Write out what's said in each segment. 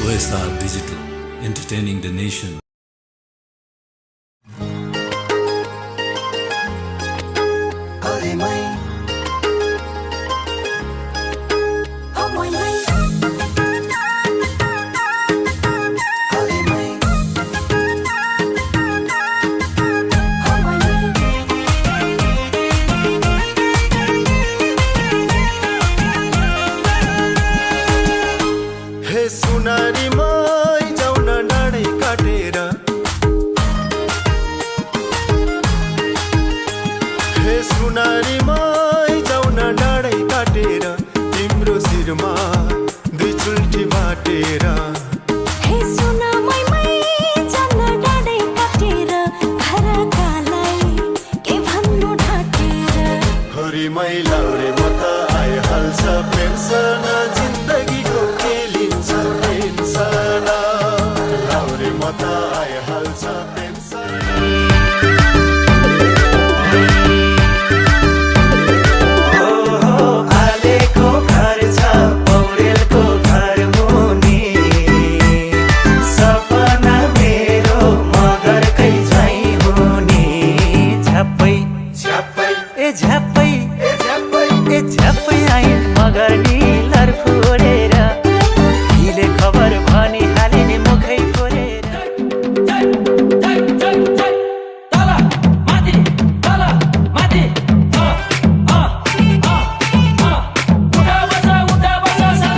OSR Digital, entertaining the nation. Sunari my जाउन डाँडै काटेर हे सुनारी माई जाउन डाँडै काटेर तिम्रो शिरमा दुई चुल्ठी बाटेर हे सुना माई जाउन डाँडै काटेर घरकालाई के भन्नु ढाटेर हरि मैलाउरे म त आइहाल्छ पेन्सन जिन्दगीको के लिन्छ पेन्सन लाउरे म त आइहाल्छ पेन्सन झ्याप्पै आइन मगर निलर फोरेर हिले खबर भनी हाले नि मुखै फोरेर तला माथि उठा बसा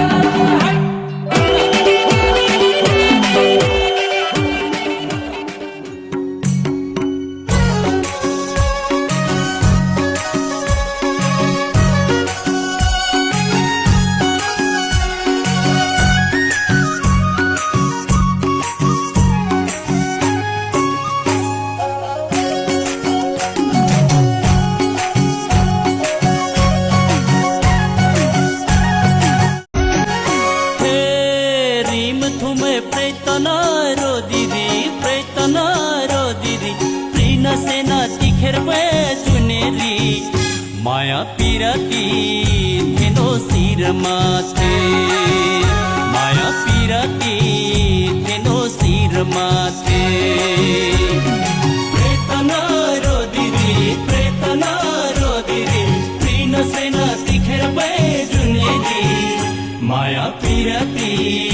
सेना तिखेर चुनेरी माया पिराती थेनो शिरमा थे माया पिराती थेनो शिरमा थे प्रेतना रोदिरी प्रिन सेना तिखेर चुनेरी माया पिराती